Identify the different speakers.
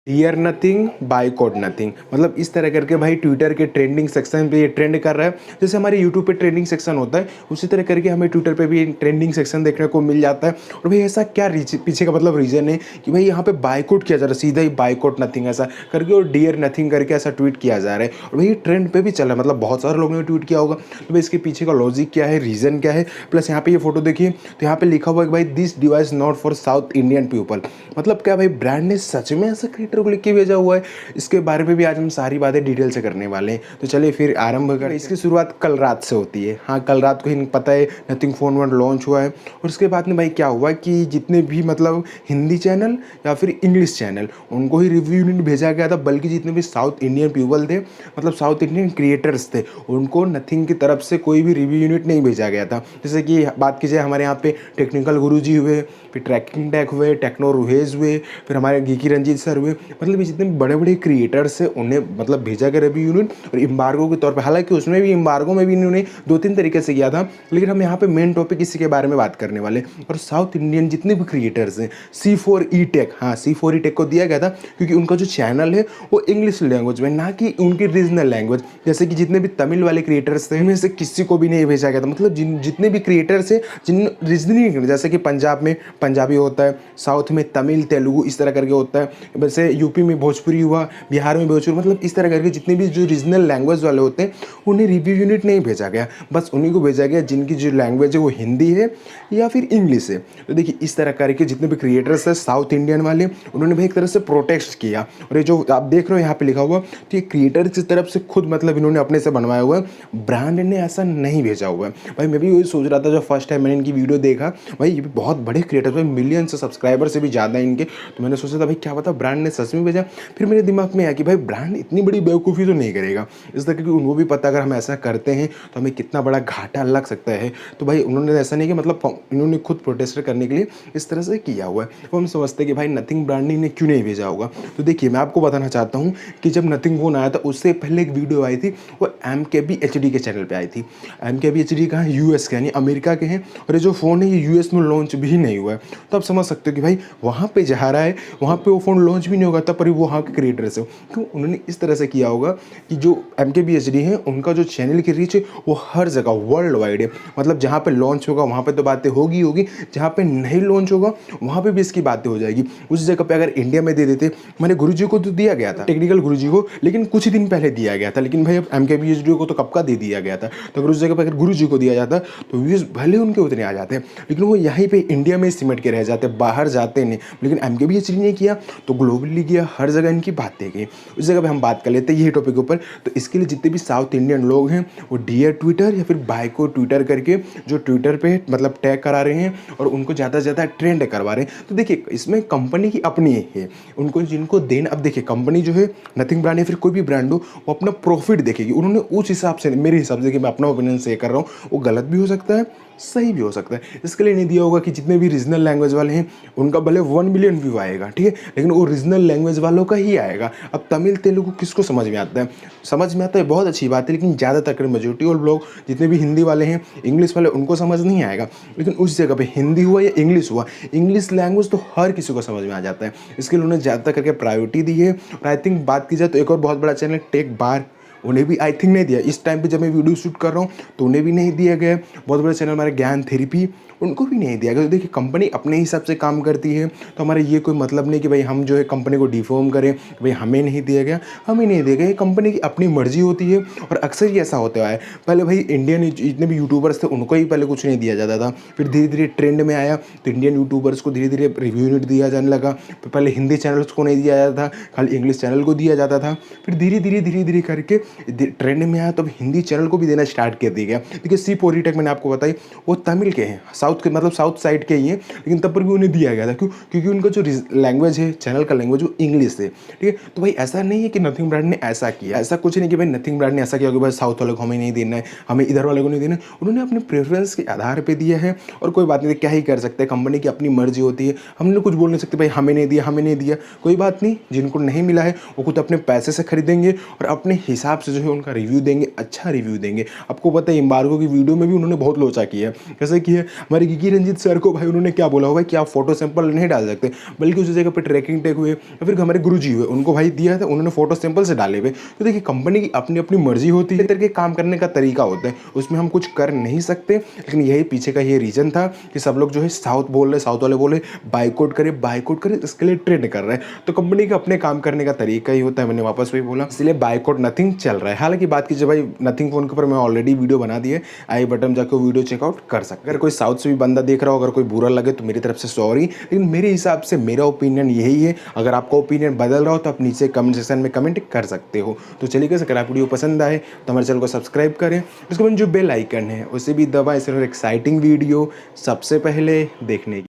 Speaker 1: Dear nothing boycott nothing, मतलब इस तरह करके भाई ट्विटर के ट्रेंडिंग सेक्शन पे ये ट्रेंड कर रहा है। जैसे हमारे यूट्यूब पे ट्रेंडिंग सेक्शन होता है उसी तरह करके हमें ट्विटर पे भी ट्रेंडिंग सेक्शन देखने को मिल जाता है। और भाई ऐसा क्या पीछे का मतलब रीज़न है कि भाई यहाँ पे बायकॉट किया जा रहा है, सीधा ही बायकॉट नथिंग ऐसा करके और डियर नथिंग करके ऐसा ट्वीट किया जा रहा है। और भाई ये ट्रेंड पे भी चल रहा है, मतलब बहुत सारे लोगों ने ट्वीट किया होगा। तो भाई इसके पीछे का लॉजिक क्या है, रीज़न क्या है, प्लस यहाँ पे ये फोटो देखिए तो यहाँ पे लिखा हुआ है कि भाई this device not for south Indian people. मतलब क्या भाई ब्रांड ने सच में ऐसा क्रिएटर को लिख के भेजा हुआ है? इसके बारे में भी आज हम सारी बातें डिटेल से करने वाले हैं। तो चलिए फिर आरंभ करते हैं। इसकी शुरुआत कल रात से होती है। हाँ, कल रात को ही पता है नथिंग फोन 1 लॉन्च हुआ है। और उसके बाद में भाई क्या हुआ कि जितने भी मतलब हिंदी चैनल या फिर इंग्लिश चैनल उनको ही रिव्यू यूनिट भेजा गया था, बल्कि जितने भी साउथ इंडियन पीपल थे, मतलब साउथ इंडियन क्रिएटर्स थे, उनको नथिंग की तरफ से कोई भी रिव्यू यूनिट नहीं भेजा गया था। जैसे कि बात की जाए हमारे यहाँ पे टेक्निकल गुरुजी हुए, फिर ट्रैकिंग टैक हुए, टेक्नो रुहेज हुए, फिर हमारे गीकी रंजीत सर हुए, मतलब जितने बड़े बड़े क्रिएटर्स हैं उन्हें मतलब भेजा गया रिव्यू यूनिट और एम्बार्गो के तौर पे। हालांकि उसमें भी एम्बार्गो में भी इन्होंने 2-3 तरीके से किया था, लेकिन हम यहाँ पे मेन टॉपिक इसी के बारे में बात करने वाले। और साउथ इंडियन जितने भी क्रिएटर्स हैं, C4E टेक, हाँ C4E टेक को दिया गया था क्योंकि उनका जो चैनल है वो इंग्लिश लैंग्वेज में, ना कि उनकी रीजनल लैंग्वेज। जैसे कि जितने भी तमिल वाले क्रिएटर्स थे इनमें से किसी को भी नहीं भेजा गया था। मतलब जितने भी क्रिएटर्स हैं जिन रीजनिंग, जैसे कि पंजाब में पंजाबी होता है, साउथ में तमिल तेलुगु इस तरह करके होता है, वैसे यूपी में भोजपुरी हुआ, बिहार में भोजपुरी, मतलब इस तरह करके जितने भी जो रीजनल लैंग्वेज वाले होते हैं उन्हें रिव्यू यूनिट नहीं भेजा गया। बस उन्हीं को भेजा गया जिनकी जो लैंग्वेज है वो हिंदी है या फिर इंग्लिश है। तो देखिए इस तरह करके जितने भी क्रिएटर्स हैं साउथ इंडियन वाले, उन्होंने भाई एक तरह से प्रोटेस्ट किया। और ये जो आप देख रहे हो यहाँ पे लिखा हुआ, तो ये क्रिएटर्स की तरफ से खुद मतलब इन्होंने अपने से बनवाया हुआ है, ब्रांड ने ऐसा नहीं भेजा हुआ है। भाई मैं भी वही सोच रहा था जब फर्स्ट टाइम मैंने इनकी वीडियो देखा, भाई ये भी बहुत बड़े क्रिएटर्स, भाई मिलियन से सब्सक्राइबर से भी ज़्यादा इनके। तो मैंने सोचा था भाई क्या पता ब्रांड ने सच में भेजा। फिर मेरे दिमाग में आया कि भाई ब्रांड इतनी बड़ी बेवकूफ़ी तो नहीं करेगा, इसलिए क्योंकि उनको भी पता अगर हम ऐसा करते हैं तो हमें कितना बड़ा घाटा लग सकता है। तो भाई उन्होंने ऐसा नहीं कि मतलब इन्होंने खुद प्रोटेस्ट करने के लिए इस तरह से किया हुआ है। तो हम समझते हैं कि भाई नथिंग ब्रांड ने क्यों नहीं भेजा होगा। तो देखिए मैं आपको बताना चाहता हूँ कि जब नथिंग फोन आया था उससे पहले एक वीडियो आई थी, वो MKBHD के चैनल पर आई थी। MKBHD कहाँ, US के यानी अमेरिका के हैं, और ये जो फ़ोन है ये US में लॉन्च भी नहीं हुआ है। तो आप समझ सकते हो कि भाई वहाँ पे जा रहा है, वहाँ पे वो फ़ोन लॉन्च भी नहीं होगा तब पर वो वहाँ के क्रिएटर्स है। क्यों उन्होंने इस तरह से किया होगा कि जो MKBHD है उनका जो चैनल की रीच है वो हर जगह वर्ल्ड वाइड है। मतलब जहाँ पे लॉन्च होगा वहाँ पे तो बातें होगी, जहाँ पे नहीं लॉन्च होगा वहाँ पे भी इसकी बातें हो जाएगी। उस जगह पे अगर इंडिया में दे देते, मैंने गुरुजी को तो दिया गया था, टेक्निकल गुरुजी को, लेकिन कुछ दिन पहले दिया गया था, लेकिन भाई अब MKBHD को तो कब का दे दिया गया था। तो अगर उस जगह पर अगर गुरुजी को दिया जाता तो व्यूज़ भले उनके उतने आ जाते हैं, लेकिन वो यहीं पे इंडिया में सिमट के रह जाते, बाहर जाते नहीं। लेकिन MKBHD ने किया तो ग्लोबली किया, हर जगह इनकी बातें की। उस जगह पे हम बात कर लेते हैं यही टॉपिक के ऊपर। तो इसके लिए जितने भी साउथ इंडियन लोग हैं वो डियर ट्विटर या फिर बायकॉट ट्विटर करके जो ट्विटर पे मतलब टैग करा रहे हैं और उनको ज़्यादा से ज़्यादा ट्रेंड करवा रहे हैं। तो देखिए इसमें कंपनी की अपनी है, उनको जिनको देना। अब देखिए कंपनी जो है नथिंग ब्रांड या फिर कोई भी ब्रांड हो वो अपना प्रॉफिट देखेगी। उन्होंने उस हिसाब से, मेरे हिसाब से कि मैं अपना ओपिनियन से कर रहा हूँ, वो गलत भी हो सकता है सही भी हो सकता है। इसके लिए नहीं दिया होगा कि जितने भी रीजनल लैंग्वेज वाले हैं उनका भले 1 मिलियन व्यू आएगा, ठीक है, लेकिन वो रीजनल लैंग्वेज वालों का ही आएगा। अब तमिल तेलुगु किसको समझ में आता है? समझ में आता है, बहुत अच्छी बात है, लेकिन ज़्यादातर मेजोरिटी और लोग जितने भी हिंदी वाले हैं, इंग्लिश वाले, उनको समझ नहीं आएगा। लेकिन उस जगह पर हिंदी हुआ या इंग्लिश हुआ, इंग्लिश लैंग्वेज तो हर किसी को समझ में आ जाता है। इसके लिए उन्होंने ज़्यादातर करके प्रायोरिटी दी है। और आई थिंक बात की जाए तो एक और बहुत बड़ा चैनल टेक बार, उन्हें भी आई थिंक नहीं दिया। इस टाइम पे जब मैं वीडियो शूट कर रहा हूँ तो उन्हें भी नहीं दिया गया। बहुत बड़े चैनल हमारे ज्ञान थेरेपी, उनको भी नहीं दिया गया। तो देखिए कंपनी अपने हिसाब से काम करती है, तो हमारा ये कोई मतलब नहीं कि भाई हम जो है कंपनी को डिफॉर्म करें, भाई हमें नहीं दिया गया, हमें नहीं दिया गया। ये कंपनी की अपनी मर्जी होती है और अक्सर ही ऐसा होता है। पहले भाई इंडियन जितने भी यूट्यूबर्स थे उनको ही पहले कुछ नहीं दिया जाता था, फिर धीरे धीरे ट्रेंड में आया तो इंडियन यूट्यूबर्स को धीरे धीरे रिव्यू यूनिट दिया जाने लगा। पहले हिंदी चैनल्स को नहीं दिया जाता था, खाली इंग्लिश चैनल को दिया जाता था। फिर धीरे धीरे करके ट्रेंड में आया तो हिंदी चैनल को भी देना स्टार्ट कर दिया गया। देखिए C4E टेक मैंने आपको बताई वो तमिल के हैं, साउथ के मतलब साउथ साइड के ही हैं, लेकिन तब पर भी उन्हें दिया गया था। क्यों? क्योंकि उनका जो लैंग्वेज है, चैनल का लैंग्वेज वो इंग्लिश है, ठीक है। तो भाई ऐसा नहीं है कि नथिंग ब्रांड ने ऐसा किया, ऐसा कुछ नहीं कि भाई नथिंग ब्रांड ने ऐसा किया कि भाई साउथ वाले को हमें नहीं देना है, हमें इधर वाले को नहीं देना है। उन्होंने अपने प्रेफरेंस के आधार पर दिया है और कोई बात नहीं, क्या ही कर सकते हैं, कंपनी की अपनी मर्जी होती है। हमने कुछ बोल नहीं सकते भाई हमें नहीं दिया, कोई बात नहीं। जिनको नहीं मिला है वो खुद अपने पैसे से खरीदेंगे और अपने हिसाब हिसाब से जो है उनका रिव्यू देंगे, अच्छा रिव्यू देंगे। आपको पता है एम्बार्गो की वीडियो में भी उन्होंने बहुत लोचा किया है। कैसे किया है, हमारे गिकी रंजीत सर को भाई उन्होंने क्या बोला होगा कि आप फोटो सैंपल नहीं डाल सकते, बल्कि उस जगह पर ट्रैकिंग टैग हुए या फिर हमारे गुरुजी हुए, उनको भाई दिया था, उन्होंने फोटो सैंपल से डाले हुए। तो देखिए कंपनी की अपनी अपनी मर्जी होती है, इस तरह के काम करने का तरीका होता है, उसमें हम कुछ कर नहीं सकते। लेकिन यही पीछे का ये रीजन था कि सब लोग जो है साउथ बोल रहे, साउथ वाले बोले बाइकआउट करे, इसके लिए ट्रेंड कर रहे हैं। तो कंपनी का अपने काम करने का तरीका ही होता है, मैंने वापस वही बोला, इसलिए बाइकआउट नथिंग चल रहा है। हालांकि बात कीजिए भाई नथिंग फोन के ऊपर मैं ऑलरेडी वीडियो बना दी है, आई बटन जाकर वीडियो चेकआउट कर सकते। अगर कोई साउथ से भी बंदा देख रहा हो, अगर कोई बुरा लगे तो मेरी तरफ से सॉरी, लेकिन मेरे हिसाब से मेरा ओपिनियन यही है। अगर आपका ओपिनियन बदल रहा हो तो आप नीचे कमेंट सेक्शन में कमेंट कर सकते हो। तो चलिए कैसे, अगर आप वीडियो पसंद आए तो हमारे चैनल को सब्सक्राइब करें, उसके बाद जो बेल आइकन है उसे भी दबाएं, सिर्फ एक्साइटिंग वीडियो सबसे पहले देखने की।